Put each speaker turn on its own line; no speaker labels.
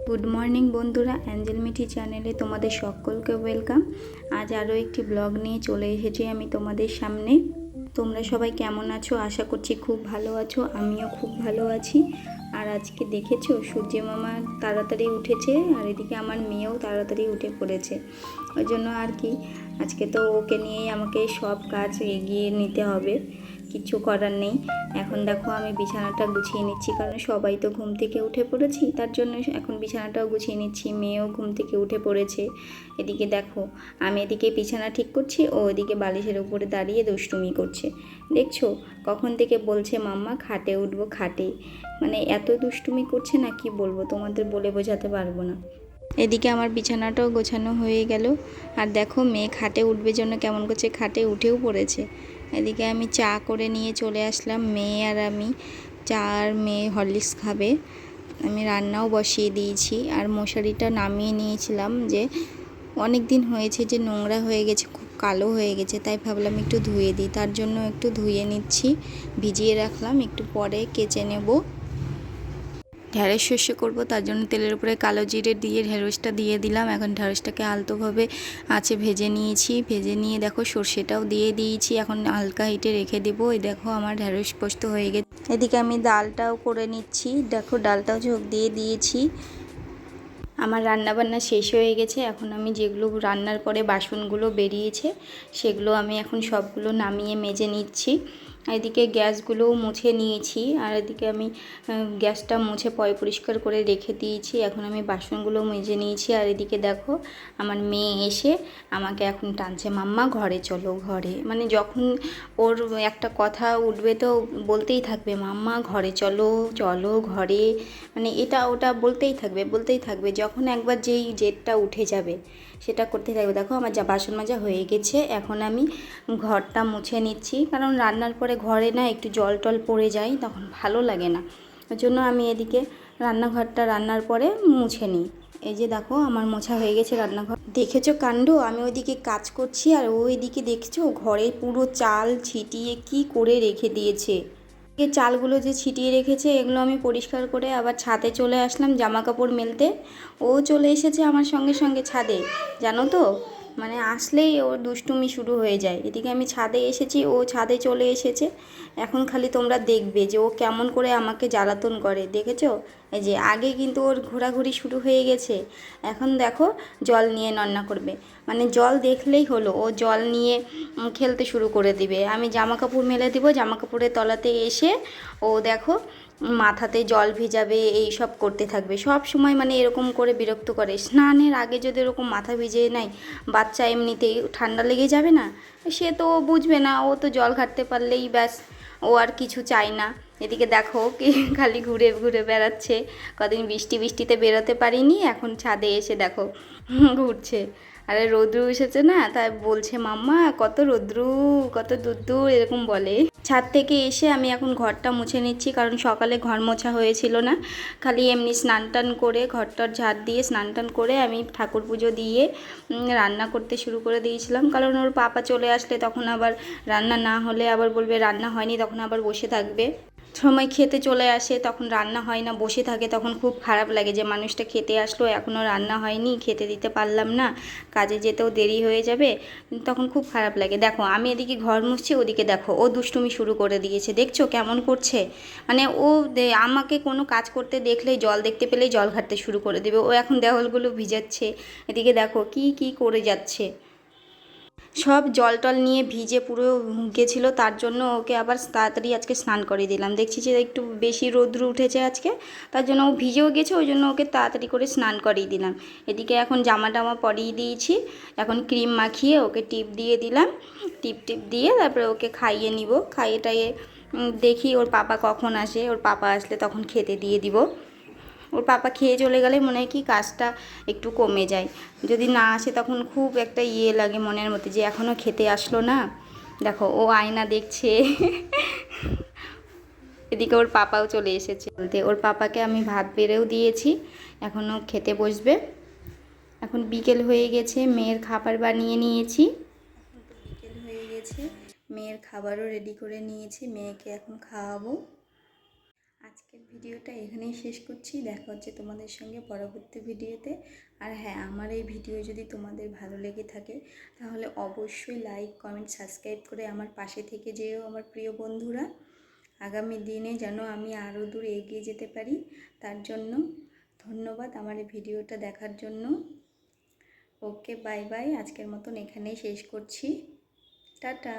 Good morning বন্ধুরা, Angel Mithi চ্যানেলে তোমাদের সকলকে ওয়েলকাম। আজ আরও একটি ব্লগ নিয়ে চলে এসেছি আমি তোমাদের সামনে। তোমরা সবাই কেমন আছো? আশা করছি খুব ভালো আছো। আমিও খুব ভালো আছি। আর আজকে দেখেছো সূর্য মামা তাড়াতাড়ি উঠেছে, আর এদিকে আমার মেয়েও তাড়াতাড়ি উঠে পড়েছে। ওই জন্য আর কি আজকে তো ওকে নিয়েই আমাকে সব কাজ এগিয়ে নিতে হবে, কিছু করার নেই। এখন দেখো আমি বিছানাটা গুছিয়ে নিচ্ছি, কারণ সবাই তো ঘুম থেকে উঠে পড়েছি, তার জন্য এখন বিছানাটাও গুছিয়ে নিচ্ছি। মেয়েও ঘুম থেকে উঠে পড়েছে। এদিকে দেখো আমি এদিকে বিছানা ঠিক করছি, ও এদিকে বালিশের উপরে দাঁড়িয়ে দুষ্টুমি করছে। দেখছো কখন থেকে বলছে মাম্মা খাটে উঠবো, খাটে। মানে এত দুষ্টুমি করছে না, কি বলবো তোমাদের, বলে বোঝাতে পারবো না। এদিকে আমার বিছানাটাও গোছানো হয়ে গেল। আর দেখো মেয়ে খাটে উঠবে জন্য কেমন করছে, খাটে উঠেও পড়েছে। এদিকে আমি চা করে নিয়ে চলে আসলাম, মেয়ে আর আমি। চা আর মেয়ে হরলিক্স খাবে। আমি রান্নাও বসিয়ে দিয়েছি, আর মশারিটা নামিয়ে নিয়েছিলাম, যে অনেক দিন হয়েছে যে নোংরা হয়ে গেছে, খুব কালো হয়ে গেছে, তাই ভাবলাম একটু ধুয়ে দিই। তার জন্য একটু ধুয়ে নিচ্ছি, ভিজিয়ে রাখলাম, একটু পরে কেচে নেব। ঢ্যাঁড়স শস্য করবো, তার জন্য তেলের উপরে কালো জিরে দিয়ে ঢ্যাঁড়সটা দিয়ে দিলাম। এখন ঢ্যাঁড়সটাকে আলতোভাবে আঁচে ভেজে নিয়েছি, ভেজে নিয়ে দেখো সর্ষেটাও দিয়ে দিয়েছি। এখন হালকা হিটে রেখে দেবো। এই দেখো আমার ঢ্যাঁড়স পোস্ত হয়ে গেছে। এদিকে আমি ডালটাও করে নিচ্ছি, দেখো ডালটাও ঝোঁক দিয়ে দিয়েছি। আমার রান্নাবান্না শেষ হয়ে গেছে। এখন আমি যেগুলো রান্নার পরে বাসনগুলো বেরিয়েছে, সেগুলো আমি এখন সবগুলো নামিয়ে মেজে নিচ্ছি। এদিকে গ্যাসগুলোও মুছে নিয়েছি, আর এদিকে আমি গ্যাসটা মুছে পরিষ্কার করে রেখে দিয়েছি। এখন আমি বাসনগুলো মেজে নিয়েছি। আর এদিকে দেখো আমার মেয়ে এসে আমাকে এখন টানছে, মাম্মা ঘরে চলো, ঘরে। মানে যখন ওর একটা কথা উঠবে তো বলতেই থাকবে, মাম্মা ঘরে চলো, চলো ঘরে। মানে এটা ওটা বলতেই থাকবে। যখন একবার যেই জেদটা উঠে যাবে সেটা করতে থাকবে। দেখো আমার যা বাসন মাজা হয়ে গেছে, এখন আমি ঘরটা মুছে নিচ্ছি, কারণ রান্নার পরে ঘরে না একটু জল টল পড়ে যায়, তখন ভালো লাগে না। ওই জন্য আমি এদিকে রান্নাঘরটা রান্নার পরে মুছে নিই। এই যে দেখো আমার মোছা হয়ে গেছে রান্নাঘর। দেখেছো কাণ্ড, আমি ওইদিকে কাজ করছি আর ওইদিকে দেখছো ঘরে পুরো চাল ছিটিয়ে কি করে রেখে দিয়েছে। চালগুলো যে ছিটিয়ে রেখেছে এগুলো আমি পরিষ্কার করে আবার ছাদে চলে আসলাম জামা কাপড় মেলতে। ও চলে এসেছে আমার সঙ্গে সঙ্গে ছাদে, জানো তো। মানে আসলেই ওর দুষ্টুমি শুরু হয়ে যায়। এদিকে আমি ছাদে এসেছি, ও ছাদে চলে এসেছে। এখন খালি তোমরা দেখবে যে ও কেমন করে আমাকে জ্বালাতন করে, দেখেছো? এই যে আগে কিন্তু ওর ঘোরাঘুরি শুরু হয়ে গেছে, এখন দেখো জল নিয়ে নন্না করবে। মানে জল দেখলেই হলো, ও জল নিয়ে খেলতে শুরু করে দিবে। আমি জামা কাপড় মেলে দিব, জামা কাপড়ের তলাতে এসে ও দেখো মাথাতে জল ভিজাবে, এই সব করতে থাকবে সব সময়। মানে এরকম করে বিরক্ত করে। স্নানের আগে যদি এরকম মাথা ভিজিয়ে নেয়, বাচ্চা এমনিতেই ঠান্ডা লেগে যাবে না? সে তো ও বুঝবে না, ও তো জল ঘাটতে পারলেই ব্যাস, ও আর কিছু চায় না। এদিকে দেখো কি খালি ঘুরে ঘুরে বেড়াচ্ছে। কদিন বৃষ্টিতে বেরোতে পারিনি, এখন ছাদে এসে দেখো ঘুরছে। আরে রৌদ্রু এসেছে না, তাই বলছে মাম্মা কত রৌদ্রু, কত দূর এরকম বলে। ছাদ থেকে এসে আমি এখন ঘরটা মুছে নিচ্ছি, কারণ সকালে ঘর মোছা হয়েছিল না। খালি এমনি স্নান টান করে ঘরটার ঝাড় দিয়ে স্নান টান করে আমি ঠাকুর পুজো দিয়ে রান্না করতে শুরু করে দিয়েছিলাম। কারণ ওর পাপা চলে আসলে তখন আবার রান্না না হলে আবার বলবে রান্না হয়নি, তখন আবার বসে থাকবে। সময় খেতে চলে আসে, তখন রান্না হয় না, বসে থাকে, তখন খুব খারাপ লাগে যে মানুষটা খেতে আসলো এখনও রান্না হয়নি, খেতে দিতে পারলাম না, কাজে যেতেও দেরি হয়ে যাবে, তখন খুব খারাপ লাগে। দেখো আমি এদিকে ঘর মুছছি, ওদিকে দেখো ও দুষ্টুমি শুরু করে দিয়েছে, দেখছো কেমন করছে। মানে ও আমাকে কোনো কাজ করতে দেখলেই, জল দেখতে পেলেই জল ঘাটতে শুরু করে দেবে। ও এখন দেওয়ালগুলো ভিজাচ্ছে, এদিকে দেখো কি করে যাচ্ছে। সব জল টল নিয়ে ভিজে পুরো গেছিলো, তার জন্য ওকে আবার তাড়াতাড়ি আজকে স্নান করিয়ে দিলাম। দেখছি যে একটু বেশি রৌদ্র উঠেছে আজকে, তার জন্য ও ভিজেও গেছে, ওই জন্য ওকে তাড়াতাড়ি করে স্নান করিয়ে দিলাম। এদিকে এখন জামা টামা পরিয়ে দিয়েছি, এখন ক্রিম মাখিয়ে ওকে টিপ দিয়ে দিলাম। টিপ দিয়ে তারপরে ওকে খাইয়ে নিব। খাইয়ে টাইয়ে দেখি ওর পাপা কখন আসে, ওর পাপা আসলে তখন খেতে দিয়ে দিব। ওর পাপা খেয়ে চলে গেলে মনে হয় কি কাজটা একটু কমে যায়। যদি না আসে তখন খুব একটা লাগে মনের মধ্যে, যে এখনও খেতে আসলো না। দেখো ও আয়না দেখছে এদিকে ওর পাপাও চলে এসেছে বলতে, ওর পাপাকে আমি ভাত বেড়েও দিয়েছি, এখনও খেতে বসবে। এখন বিকেল হয়ে গেছে, মেয়ের খাবার বানিয়ে নিয়েছি। এখন তো বিকেল হয়ে গেছে, মেয়ের খাবারও রেডি করে নিয়েছি, মেয়েকে এখন খাওয়াবো। আজকের ভিডিওটা এখানেই শেষ করছি। দেখা হচ্ছে তোমাদের সঙ্গে পরবর্তী ভিডিওতে। আর হ্যাঁ, আমার এই ভিডিও যদি তোমাদের ভালো লেগে থাকে তাহলে অবশ্যই লাইক, কমেন্ট, সাবস্ক্রাইব করে আমার পাশে থেকে যেও আমার প্রিয় বন্ধুরা। আগামী দিনে যেন আমি আরও দূর এগিয়ে যেতে পারি, তার জন্য ধন্যবাদ আমার এই ভিডিওটা দেখার জন্য। ওকে, বাই বাই। আজকের মতন এখানেই শেষ করছি। টাটা।